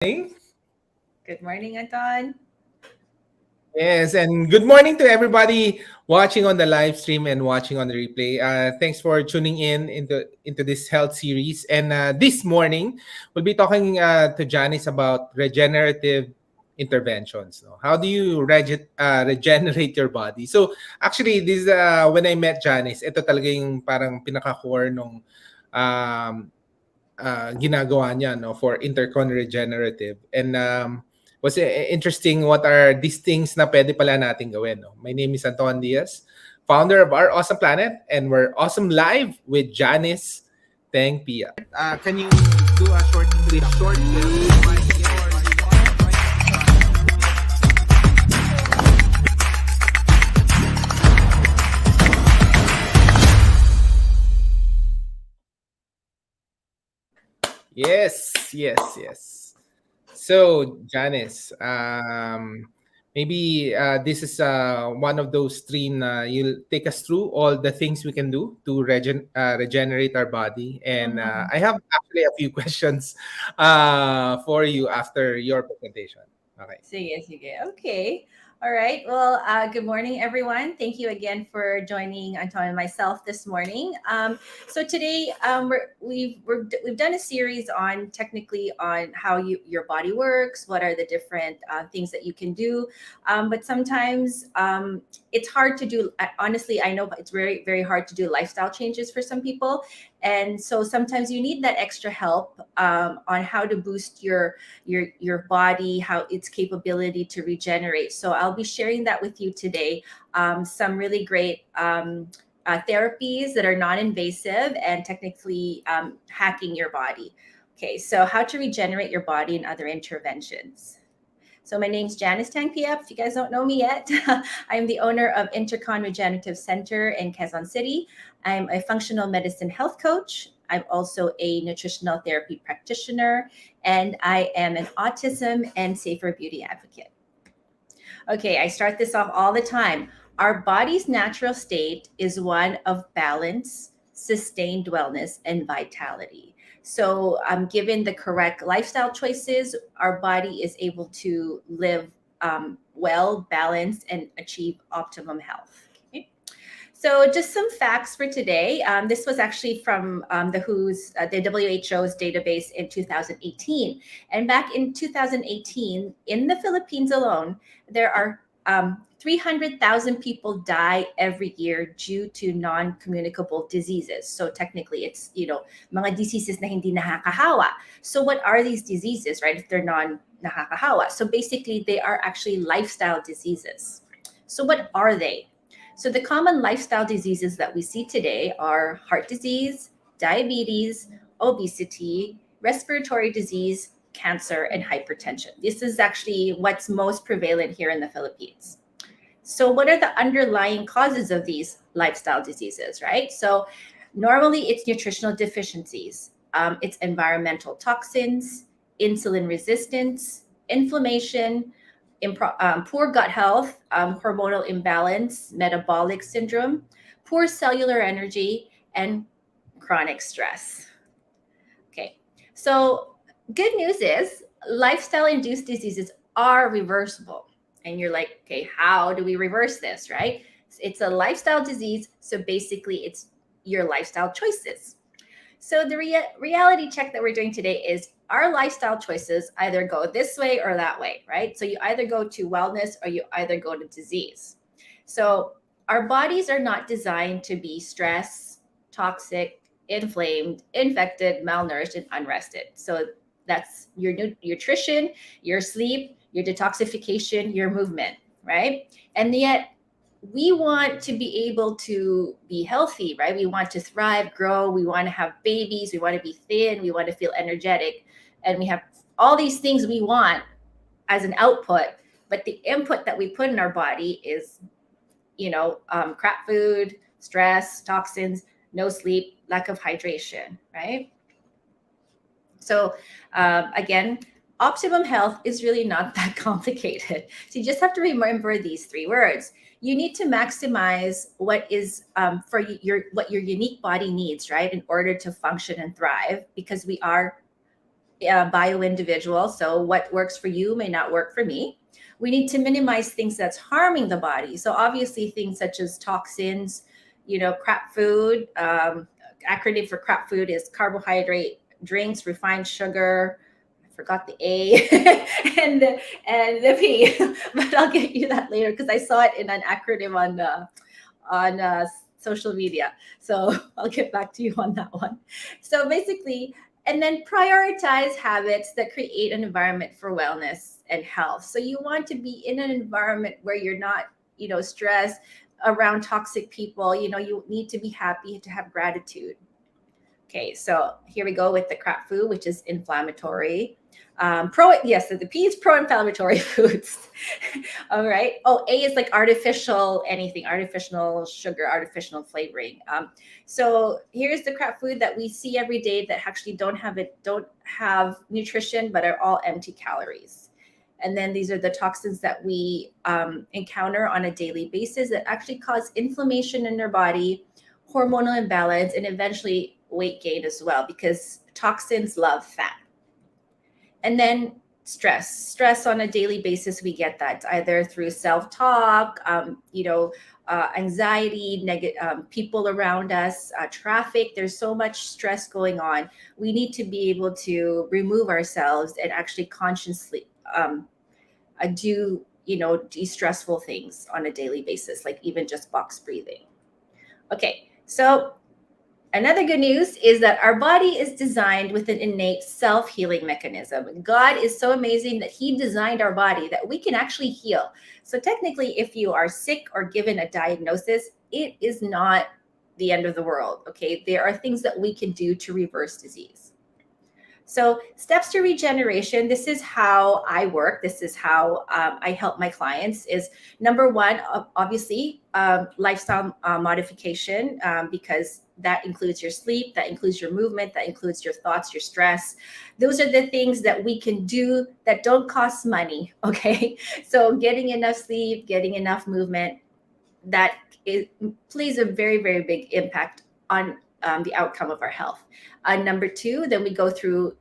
Morning. Good morning, Anton. Yes, and good morning to everybody watching on the live stream and watching on the replay. Thanks for tuning in into this health series. And this morning, we'll be talking to Janice about regenerative interventions. No? How do you regenerate your body? So actually, this when I met Janice, ito talaga yung parang pinaka-core nung um, ginagawa niya no for Intercon Regenerative and was interesting what are these things na pwede pala natin gawin no. My name is Anton Diaz, founder of Our Awesome Planet, and we're awesome live with Janice Tang Piap. Can you do a short Yes. So, Janice, maybe this is one of those three. You'll take us through all the things we can do to regenerate our body, and Mhm. I have actually a few questions for you after your presentation. Okay. Sige, sige. Okay. All right. Well, good morning, everyone. Thank you again for joining Anton and myself this morning. So today, we've done a series on technically on how your body works, what are the different things that you can do. But sometimes it's hard to do. Honestly, I know it's very very hard to do lifestyle changes for some people, and so sometimes you need that extra help on how to boost your body, how its capability to regenerate. So I'll be sharing that with you today. Some really great therapies that are non-invasive and technically hacking your body. Okay, so how to regenerate your body and other interventions. So my name's Janice Tang Piap. If you guys don't know me yet, I'm the owner of Intercon Regenerative Center in Quezon City. I'm a functional medicine health coach. I'm also a nutritional therapy practitioner, and I am an autism and safer beauty advocate. Okay, I start this off all the time. Our body's natural state is one of balance, sustained wellness, and vitality. So, given the correct lifestyle choices, our body is able to live well, balanced, and achieve optimum health. Okay. So, just some facts for today. This was actually from the WHO's database in 2018. And back in 2018, in the Philippines alone, there are 300,000 people die every year due to non-communicable diseases. So technically, it's mga diseases na hindi nakakahawa. So what are these diseases, right? If they're non-nakakahawa, so basically they are actually lifestyle diseases. So what are they? So the common lifestyle diseases that we see today are heart disease, diabetes, obesity, respiratory disease, cancer, and hypertension. This is actually what's most prevalent here in the Philippines. So what are the underlying causes of these lifestyle diseases, right? So normally it's nutritional deficiencies, it's environmental toxins, insulin resistance, inflammation, poor gut health, hormonal imbalance, metabolic syndrome, poor cellular energy, and chronic stress. Okay, so good news is lifestyle induced diseases are reversible. And you're like, okay, how do we reverse this, right? It's a lifestyle disease. So basically, it's your lifestyle choices. So the reality check that we're doing today is our lifestyle choices either go this way or that way, right? So you either go to wellness or you either go to disease. So our bodies are not designed to be stressed, toxic, inflamed, infected, malnourished, and unrested. So that's your nutrition, your sleep, your detoxification, your movement, right? And yet we want to be able to be healthy, right? We want to thrive, grow, we want to have babies, we want to be thin, we want to feel energetic, and we have all these things we want as an output, but the input that we put in our body is, crap food, stress, toxins, no sleep, lack of hydration, right? So, again, optimum health is really not that complicated. So, you just have to remember these three words. You need to maximize what is for what your unique body needs, right, in order to function and thrive, because we are bio-individual. So what works for you may not work for me. We need to minimize things that's harming the body. So obviously things such as toxins, crap food. Acronym for crap food is carbohydrate drinks, refined sugar. I forgot the A and the P, but I'll get you that later because I saw it in an acronym on social media. So I'll get back to you on that one. So basically, and then prioritize habits that create an environment for wellness and health. So you want to be in an environment where you're not, stressed around toxic people. You need to be happy, to have gratitude. Okay, so here we go with the crap food, which is inflammatory. So the P is pro-inflammatory foods. All right. Oh, A is like artificial anything, artificial sugar, artificial flavoring. So here's the crap food that we see every day that actually don't have nutrition, but are all empty calories. And then these are the toxins that we encounter on a daily basis that actually cause inflammation in our body, hormonal imbalance, and eventually weight gain as well, because toxins love fat. And then stress on a daily basis, we get that either through self-talk, anxiety, people around us, traffic. There's so much stress going on. We need to be able to remove ourselves and actually consciously do de-stressful things on a daily basis, like even just box breathing. Okay, so another good news is that our body is designed with an innate self-healing mechanism. God is so amazing that he designed our body that we can actually heal. So technically, if you are sick or given a diagnosis, it is not the end of the world, okay? There are things that we can do to reverse disease. So steps to regeneration, this is how I work. This is how I help my clients is number one, obviously, lifestyle modification, because that includes your sleep, that includes your movement, that includes your thoughts, your stress. Those are the things that we can do that don't cost money, okay? So getting enough sleep, getting enough movement, that plays a very, very big impact on the outcome of our health. Number two, then we go through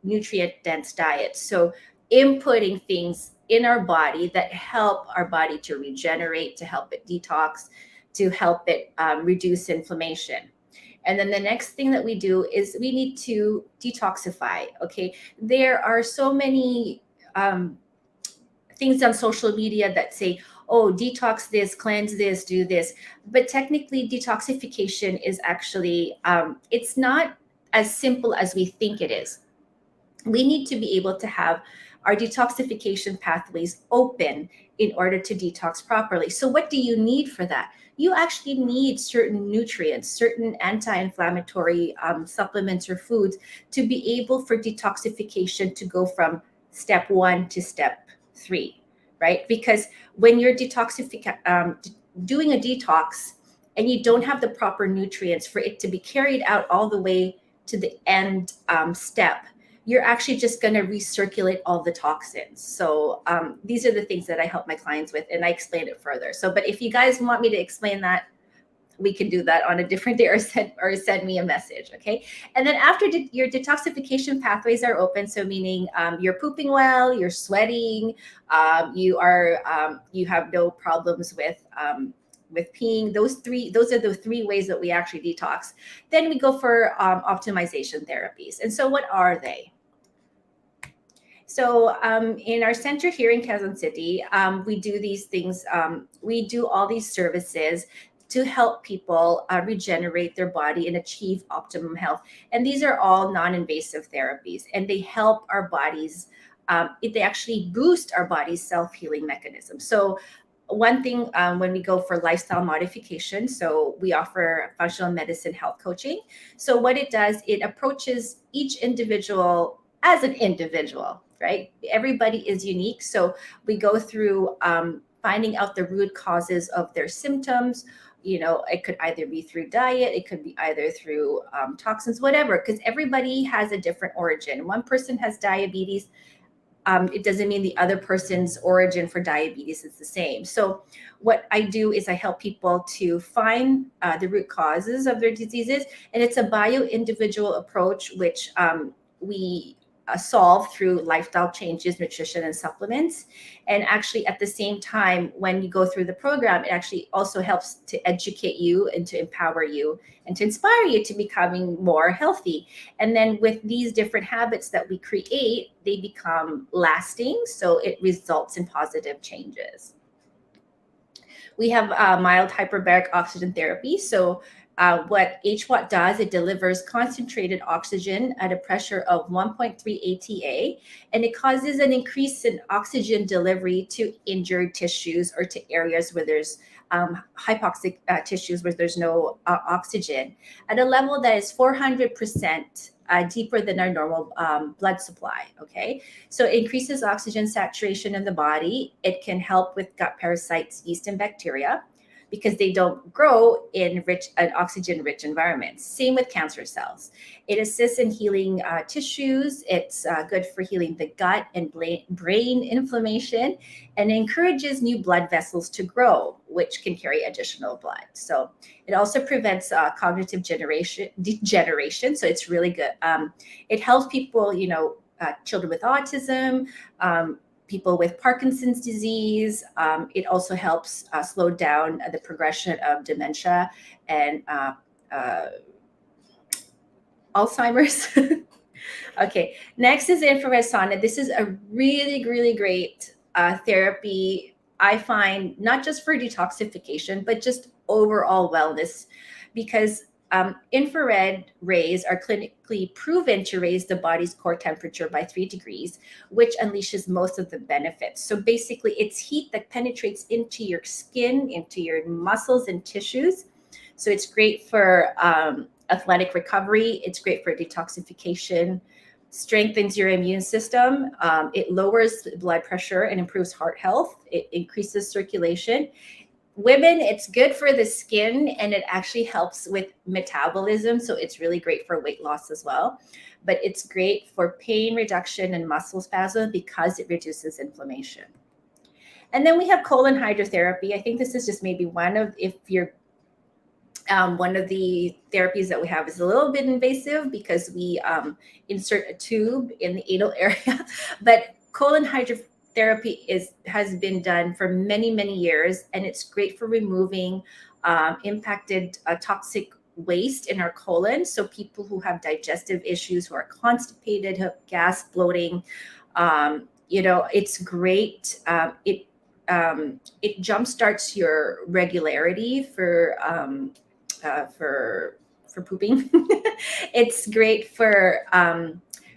nutrient-dense diets. So inputting things in our body that help our body to regenerate, to help it detox, to help it reduce inflammation. And then the next thing that we do is we need to detoxify, okay? There are so many things on social media that say, oh, detox this, cleanse this, do this. But technically, detoxification is actually, it's not as simple as we think it is. We need to be able to have our detoxification pathways open in order to detox properly. So what do you need for that? You actually need certain nutrients, certain anti-inflammatory supplements or foods to be able for detoxification to go from step 1 to step 3, right? Because when you're doing a detox and you don't have the proper nutrients for it to be carried out all the way to the end step, you're actually just going to recirculate all the toxins. So these are the things that I help my clients with, and I explain it further. So, but if you guys want me to explain that, we can do that on a different day, or send me a message, okay? And then after your detoxification pathways are open, so meaning you're pooping well, you're sweating, you have no problems with peeing. Those are the three ways that we actually detox. Then we go for optimization therapies. And so what are they? So in our center here in Quezon City, we do these things. We do all these services to help people regenerate their body and achieve optimum health. And these are all non-invasive therapies, and they help our bodies. They actually boost our body's self-healing mechanism. So one thing, when we go for lifestyle modification, so we offer functional medicine health coaching. So what it does, it approaches each individual as an individual, right? Everybody is unique. So we go through finding out the root causes of their symptoms. It could either be through diet, it could be either through toxins, whatever, because everybody has a different origin. One person has diabetes. It doesn't mean the other person's origin for diabetes is the same. So what I do is I help people to find the root causes of their diseases. And it's a bio-individual approach, which we solve through lifestyle changes, nutrition, and supplements. And actually, at the same time, when you go through the program, it actually also helps to educate you and to empower you and to inspire you to becoming more healthy. And then with these different habits that we create, they become lasting. So it results in positive changes. We have mild hyperbaric oxygen therapy. So what HWAT does, it delivers concentrated oxygen at a pressure of 1.3 ATA, and it causes an increase in oxygen delivery to injured tissues or to areas where there's hypoxic tissues where there's no oxygen at a level that is 400% deeper than our normal blood supply. Okay, so it increases oxygen saturation in the body. It can help with gut parasites, yeast, and bacteria because they don't grow in oxygen-rich environments. Same with cancer cells. It assists in healing tissues. It's good for healing the gut and brain inflammation, and encourages new blood vessels to grow, which can carry additional blood. So it also prevents cognitive degeneration. So it's really good. It helps people, children with autism, people with Parkinson's disease. It also helps slow down the progression of dementia and Alzheimer's. Okay, next is infrared sauna. This is a really, really great therapy, I find, not just for detoxification, but just overall wellness, because infrared rays are clinically proven to raise the body's core temperature by 3 degrees, which unleashes most of the benefits. So basically, it's heat that penetrates into your skin, into your muscles and tissues. So it's great for athletic recovery. It's great for detoxification, strengthens your immune system. It lowers blood pressure and improves heart health. It increases circulation. Women, it's good for the skin, and it actually helps with metabolism. So it's really great for weight loss as well. But it's great for pain reduction and muscle spasm because it reduces inflammation. And then we have colon hydrotherapy. I think this is just maybe one of the therapies that we have is a little bit invasive because we insert a tube in the anal area. But colon hydrotherapy has been done for many, many years, and it's great for removing impacted toxic waste in our colon. So people who have digestive issues, who are constipated, who have gas, bloating, it's great. It jumpstarts your regularity for pooping. It's great for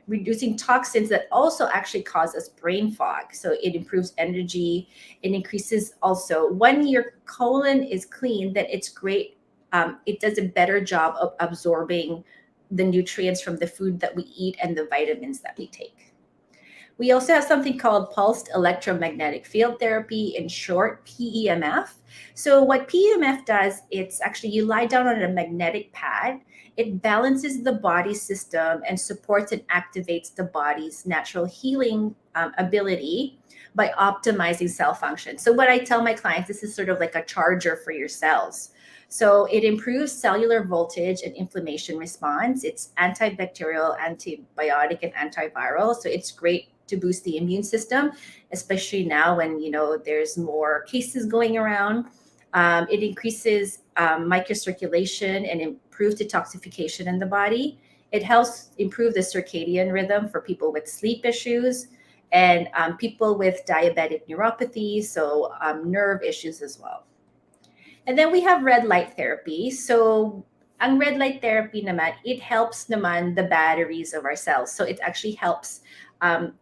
reducing toxins that also actually cause us brain fog. So it improves energy. It increases also, when your colon is clean, that it's great. It does a better job of absorbing the nutrients from the food that we eat and the vitamins that we take. We also have something called pulsed electromagnetic field therapy, in short, PEMF. So what PEMF does, it's actually you lie down on a magnetic pad. It balances the body system and supports and activates the body's natural healing ability by optimizing cell function. So what I tell my clients, this is sort of like a charger for your cells. So it improves cellular voltage and inflammation response. It's antibacterial, antibiotic, and antiviral. So it's great to boost the immune system, especially now when there's more cases going around. It increases microcirculation and improves detoxification in the body. It helps improve the circadian rhythm for people with sleep issues and people with diabetic neuropathy, so nerve issues as well. And then we have red light therapy. So ang red light therapy naman, it helps naman the batteries of our cells. So it actually helps.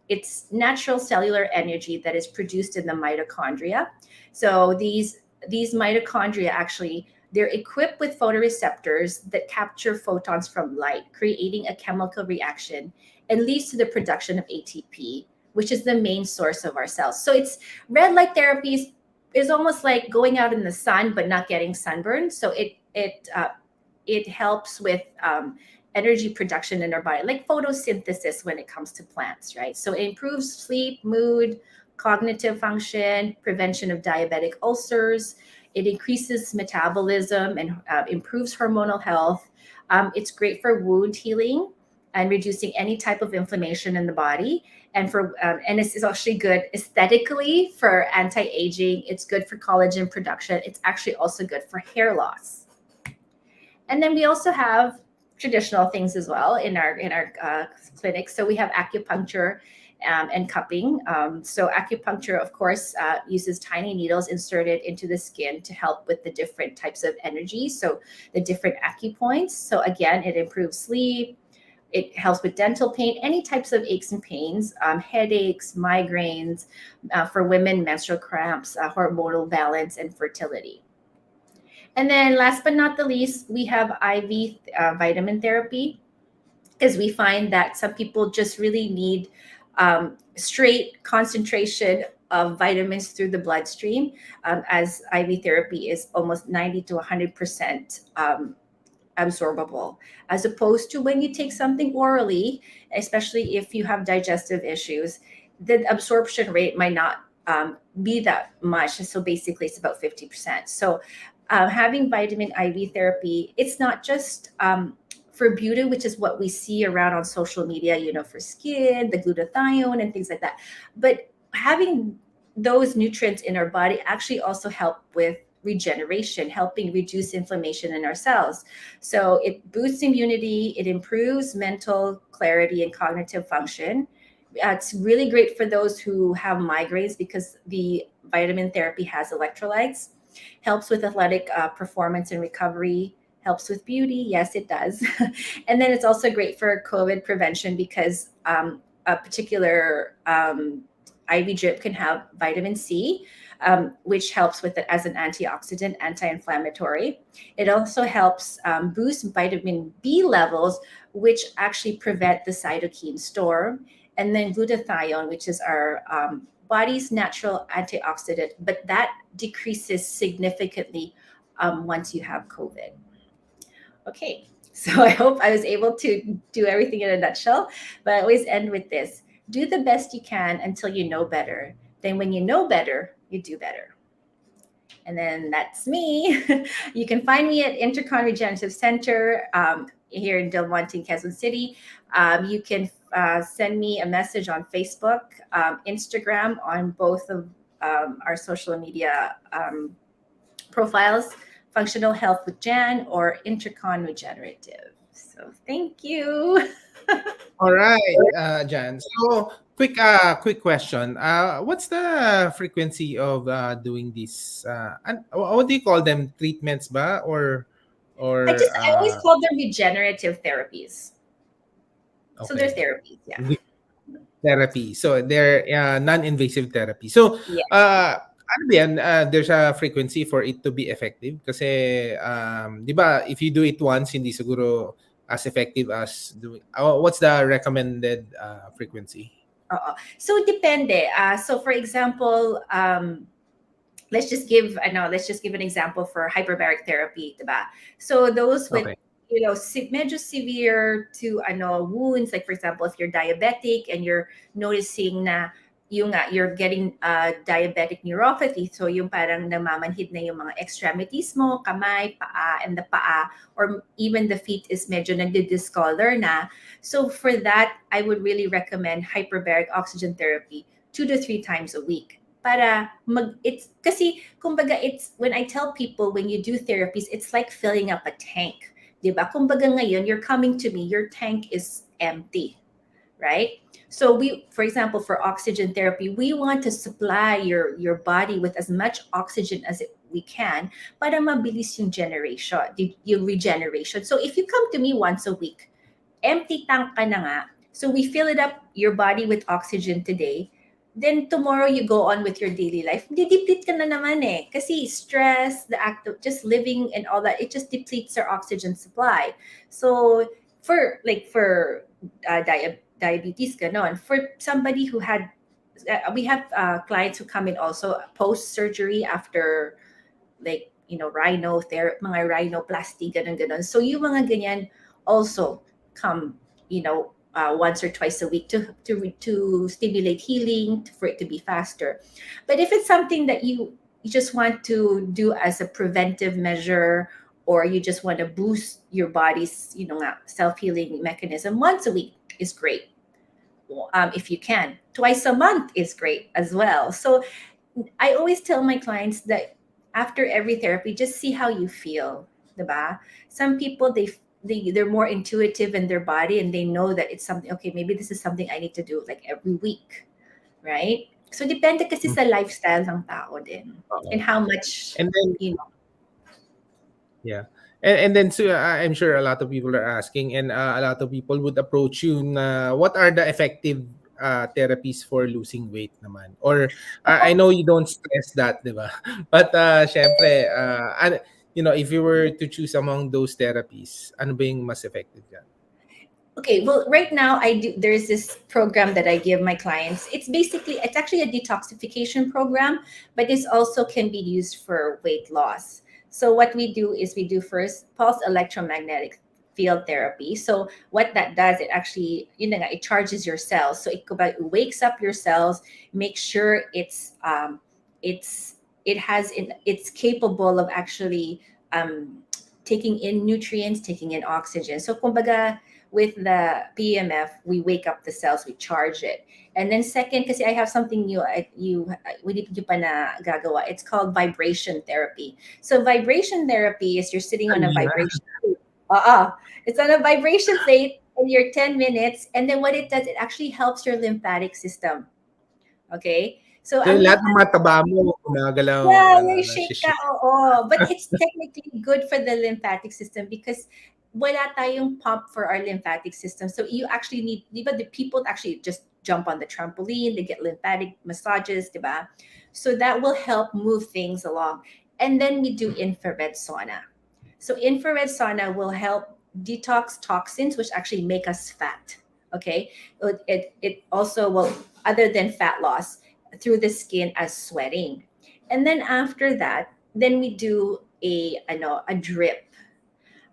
It's natural cellular energy that is produced in the mitochondria. So these mitochondria actually, they're equipped with photoreceptors that capture photons from light, creating a chemical reaction and leads to the production of ATP, which is the main source of our cells. So it's red light therapy is almost like going out in the sun but not getting sunburned. So it helps with energy production in our body, like photosynthesis when it comes to plants, right? So it improves sleep, mood, cognitive function, prevention of diabetic ulcers. It increases metabolism and improves hormonal health. It's great for wound healing. and reducing any type of inflammation in the body. And and it's actually good aesthetically for anti-aging. It's good for collagen production. It's actually also good for hair loss. And then we also have traditional things as well in our clinic. So we have acupuncture and cupping. So acupuncture, of course, uses tiny needles inserted into the skin to help with the different types of energy. So the different acupoints. So again, it improves sleep. It helps with dental pain, any types of aches and pains, headaches, migraines, for women, menstrual cramps, hormonal balance, and fertility. And then last but not the least, we have IV vitamin therapy, because we find that some people just really need straight concentration of vitamins through the bloodstream, as IV therapy is almost 90 to 100% absorbable, as opposed to when you take something orally, especially if you have digestive issues, the absorption rate might not be that much. So basically, it's about 50%. So having vitamin IV therapy, it's not just for beauty, which is what we see around on social media, for skin, the glutathione and things like that. But having those nutrients in our body actually also help with regeneration, helping reduce inflammation in our cells. So it boosts immunity, it improves mental clarity and cognitive function. It's really great for those who have migraines because the vitamin therapy has electrolytes, helps with athletic performance and recovery, helps with beauty. Yes, it does. And then it's also great for COVID prevention because a particular IV drip can have vitamin C, which helps with it as an antioxidant, anti-inflammatory. It also helps boost vitamin B levels, which actually prevent the cytokine storm. And then glutathione, which is our body's natural antioxidant, but that decreases significantly once you have COVID. Okay, so I hope I was able to do everything in a nutshell, but I always end with this. Do the best you can until you know better. Then when you know better, you do better. And then that's me. You can find me at Intercon Regenerative Center here in Del Monte, Quezon City. You can send me a message on Facebook, Instagram, on both of our social media profiles, Functional Health with Jan or Intercon Regenerative. So thank you. All right, Jan. So quick question. What's the frequency of doing these? What do you call them? Treatments, ba? I always call them regenerative therapies. So they're Okay, therapies, yeah. therapy. So they're non-invasive therapy. So Yeah. ano ba yan? There's a frequency for it to be effective. Kasi, di ba, if you do it once, hindi siguro as effective as doing. What's the recommended frequency? So depende. So for example, let's just give an example for hyperbaric therapy, diba? So those with Okay. medyo severe to wounds, like for example, if you're diabetic and you're noticing na you're getting diabetic neuropathy, so yung parang namamanhid na yung mga extremities mo, kamay, paa, and the paa, or even the feet is medyo nagdi-discolor na. So for that, I would really recommend hyperbaric oxygen therapy 2 to 3 times a week. Para it's kasi kumbaga, it's when I tell people when you do therapies, it's like filling up a tank. Diba? Kumbaga ngayon, you're coming to me, your tank is empty, right? So for example, for oxygen therapy, we want to supply your body with as much oxygen as we can para mabilis yung regeneration. So if you come to me once a week, empty tank ka na nga, so we fill it up your body with oxygen today, then tomorrow you go on with your daily life, di-deplete ka na naman eh. Kasi stress, the act of just living and all that, it just depletes our oxygen supply. So for diabetes, ganon. For somebody who had, we have clients who come in also post-surgery after mga rhinoplasty, ganon. So yung mga ganyan also come, once or twice a week to stimulate healing, for it to be faster. But if it's something that you just want to do as a preventive measure, or you just want to boost your body's, self-healing mechanism, once a week is great. If you can, twice a month is great as well. So I always tell my clients that after every therapy, just see how you feel, diba? Some people, they're more intuitive in their body, and they know that it's something, okay, maybe this is something I need to do like every week, right? So depende kasi Mm. sa lifestyle ng tao din, and Oo. how much, And then you know. yeah. And then so I'm sure a lot of people are asking, and a lot of people would approach you na what are the effective therapies for losing weight naman? Or I know you don't stress that, di ba? But syempre, if you were to choose among those therapies, ano ba yung mas effective dyan? Okay, well, right now there's this program that I give my clients. It's actually a detoxification program, but this also can be used for weight loss. So what we do is we do first pulse electromagnetic field therapy. So what that does, it actually, it charges your cells. So it wakes up your cells, make sure it's capable of actually taking in nutrients, taking in oxygen. So kumbaga, with the PMF, we wake up the cells, we charge it. And then second, kasi I have something new, we need to pa na gagawa. It's called vibration therapy. So vibration therapy is you're sitting on Ano a yan? vibration plate. It's on a vibration plate and you're 10 minutes. And then what it does, it actually helps your lymphatic system. Okay? So So yung ang lahat ng lymphatic, mataba mo, gumagalaw, yeah, may shake ka, shift. oo. But it's technically good for the lymphatic system because wala tayong pump for our lymphatic system. So you actually need, di ba, the people actually just jump on the trampoline, they get lymphatic massages, di ba? So that will help move things along. And then we do infrared sauna. So infrared sauna will help detox toxins, which actually make us fat. Okay, it also will, other than fat loss, through the skin as sweating. And then after that, then we do a drip,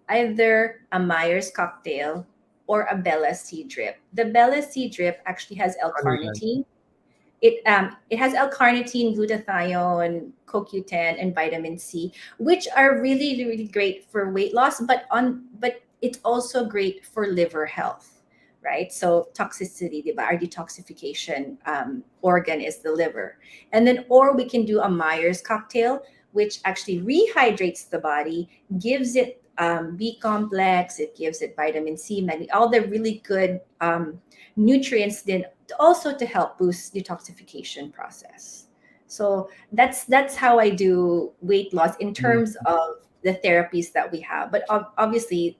either a Myers cocktail or a Bella C drip. The Bella C drip actually has Ano yan? L-carnitine. It has L-carnitine, glutathione, CoQ10, and vitamin C, which are really really great for weight loss. But it's also great for liver health, right? So toxicity, diba? Our detoxification organ is the liver, and then or we can do a Myers cocktail, which actually rehydrates the body, gives it B complex, it gives it vitamin C, all the really good nutrients then also to help boost detoxification process. So that's how I do weight loss in Mm. terms of the therapies that we have. But obviously,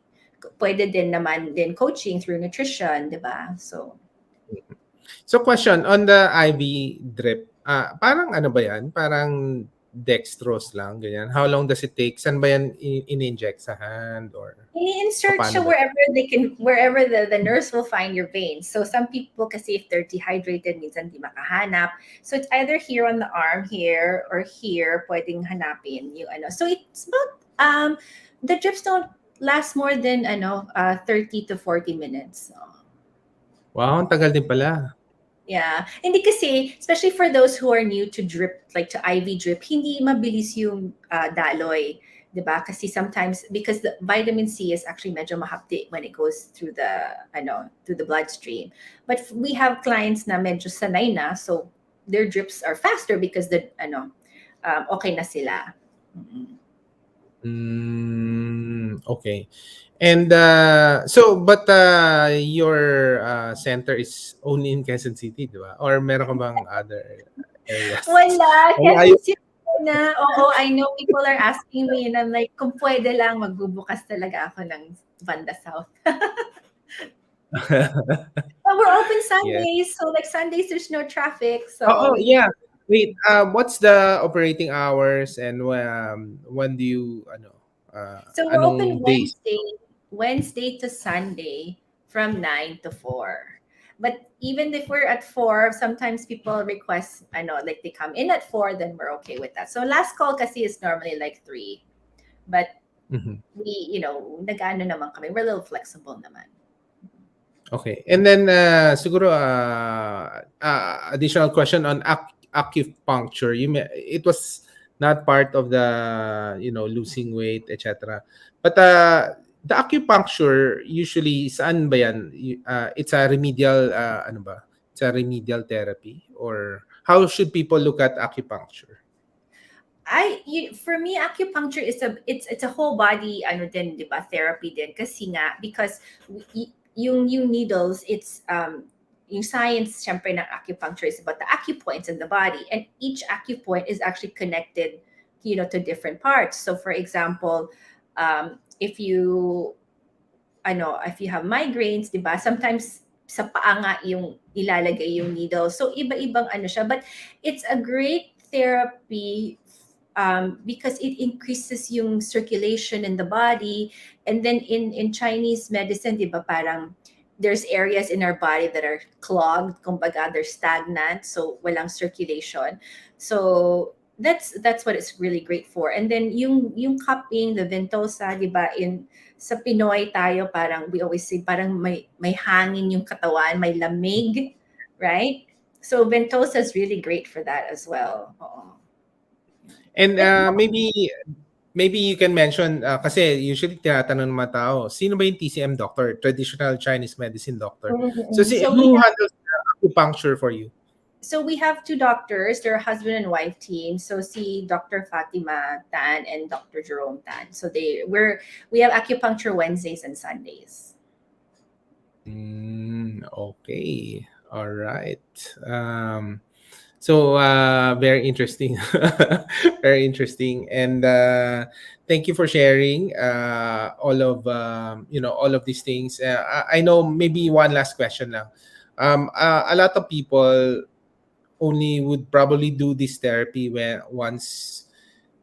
pwede din naman din coaching through nutrition, di ba? So So question, on the IV drip, parang ano ba yan? Parang dextrose lang, ganyan. How long does it take? Saan ba yan in-inject sa hand or ini-insert paano siya ba yan? wherever the nurse will find your veins. So some people kasi if they're dehydrated, minsan di makahanap. So it's either here on the arm here or here, pwedeng hanapin yung ano. So it's about, the drips don't last more than 30 to 40 minutes. So, Wow, ang tagal din pala. yeah. Hindi kasi, especially for those who are new to drip, like to IV drip, hindi mabilis yung daloy. Diba? Kasi sometimes, because the vitamin C is actually medyo mahapdi when it goes through through the bloodstream. But we have clients na medyo sanay na, so their drips are faster because okay na sila. Mm-mm. Okay. And but your center is only in Quezon City, di ba? Or meron ka bang other areas? Wala. Ay, Quezon City na. Oo, I know people are asking me and I'm like, kung pwede lang, magbubukas talaga ako ng Banda South. But we're open yes. Sundays, so like Sundays there's no traffic. Oh, So yeah. Wait, what's the operating hours and when do you so we're open anong days? Wednesday to Sunday from 9 to 4. But even if we're at 4, sometimes people request, I know, like they come in at 4, then we're okay with that. So last call kasi is normally like 3. But Mhm. we, nag-ano naman kami. We're a little flexible naman. Okay. And then siguro additional question on acupuncture. It was not part of the losing weight, etc. But the acupuncture usually saan ba yan? It's a remedial ano ba? It's a remedial therapy, or how should people look at acupuncture? For me, acupuncture is it's a whole body ano din, 'di ba, therapy din kasi nga because yung needles, it's yung science syempre ng acupuncture is about the acupoints in the body, and each acupoint is actually connected, to different parts. So for example, if you have migraines, 'di ba? Sometimes sa paa nga yung ilalagay yung needle. So iba-ibang ano siya, but it's a great therapy because it increases yung circulation in the body. And then in Chinese medicine, 'di ba, parang there's areas in our body that are clogged, kumbaga they're stagnant, so walang circulation. So that's what it's really great for. And then yung cupping, the ventosa, 'di ba, in sa Pinoy tayo parang we always say parang may hangin yung katawan, may lamig, right? So ventosa is really great for that as well. Oo. And But maybe you can mention, kasi usually tinatanong ng mga tao, sino ba yung TCM doctor? Traditional Chinese medicine doctor. So so we who have handles the acupuncture for you? two doctors. They're a husband and wife team. So see Dr. Fatima Tan and Dr. Jerome Tan. So we have acupuncture Wednesdays and Sundays. Okay. All right. So very interesting. Very interesting. And thank you for sharing all of these things. I know, maybe one last question now. A lot of people only would probably do this therapy when once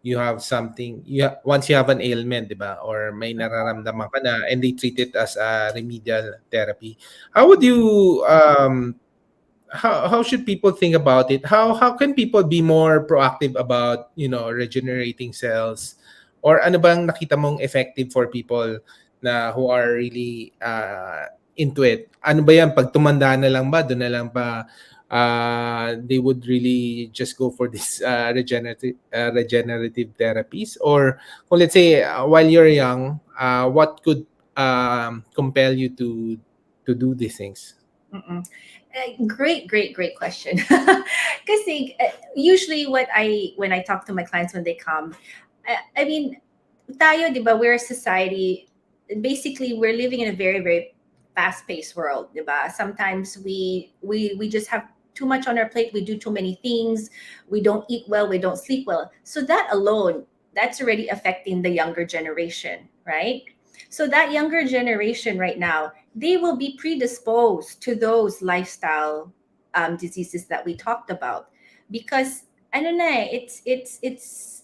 you have something, once you have an ailment, di ba? Or may nararamdaman ka na, and they treat it as a remedial therapy. How would you how should people think about it? How can people be more proactive about, regenerating cells? Or ano bang nakita mong effective for people na who are really into it? Ano ba yan, pag tumanda na lang ba, doon na lang pa they would really just go for this regenerative therapies? Or kung let's say, while you're young, what could compel you to do these things? Mm-mm. Great question. Because usually when I talk to my clients when they come, I mean, tayo, di ba, we're a society. Basically, we're living in a very, very fast-paced world, di ba? Sometimes we just have too much on our plate. We do too many things. We don't eat well. We don't sleep well. So that alone, that's already affecting the younger generation, right? So that younger generation right now, they will be predisposed to those lifestyle diseases that we talked about because I don't know, it's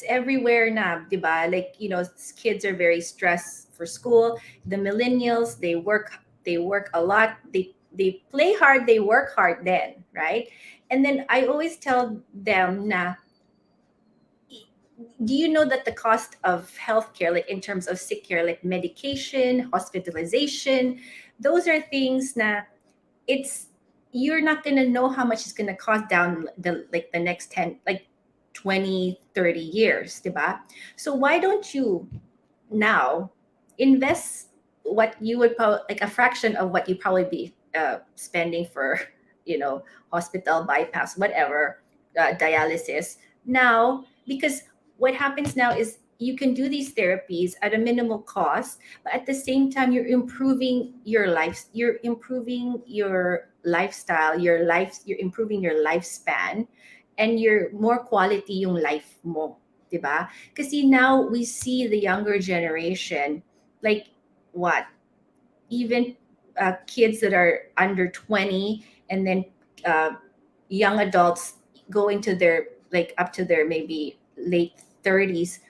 everywhere now, diba? Like, kids are very stressed for school. The millennials, they work a lot. They play hard, they work hard then, right? And then I always tell them na, do you know that the cost of healthcare, like in terms of sick care, like medication, hospitalization, those are things na it's you're not gonna know how much it's gonna cost down the next 10, like 20, 30 years, diba? So why don't you now invest what you would probably like a fraction of what you probably be spending for hospital bypass, whatever, dialysis now, because what happens now is you can do these therapies at a minimal cost, but at the same time you're improving your life, you're improving your lifestyle, you're improving your lifespan, and you're more quality yung life mo, diba? Kasi now we see the younger generation, like what, even kids that are under 20, and then uh, young adults going to their like up to their maybe late 30s,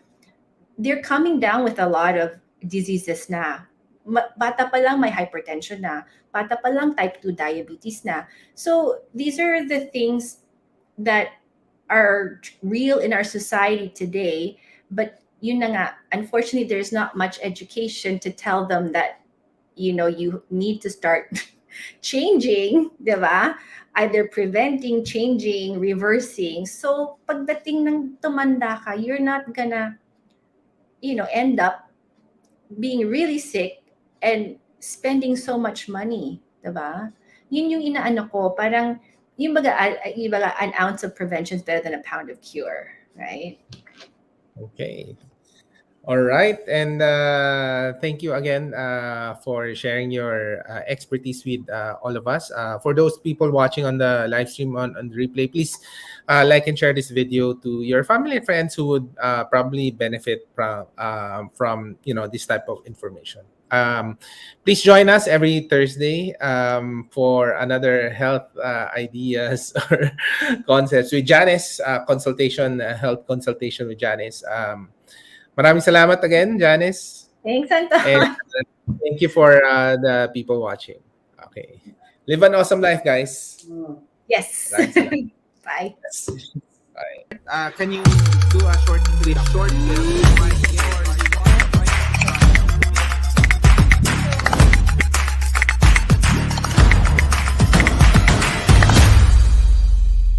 they're coming down with a lot of diseases na. Bata pa lang may hypertension na, bata pa lang type 2 diabetes na. So these are the things that are real in our society today, but yun na nga, unfortunately there's not much education to tell them that you need to start changing, di ba? Either preventing, changing, reversing. So, pagdating ng tumanda ka, you're not gonna, end up being really sick and spending so much money, 'di ba? Yun yung inaano ko, parang yung baga, an ounce of prevention is better than a pound of cure, right? Okay. All right. And thank you again for sharing your expertise with all of us. For those people watching on the live stream on the replay, please like and share this video to your family and friends who would probably benefit from this type of information. Please join us every Thursday for another health ideas or concepts with Janice, health consultation with Janice. Maraming salamat again, Janice. Thanks, And Anton. thank you for the people watching. Okay. Live an awesome life, guys. Yes. Maraming salamat. Bye. Yes. Bye. Can you do a short clip?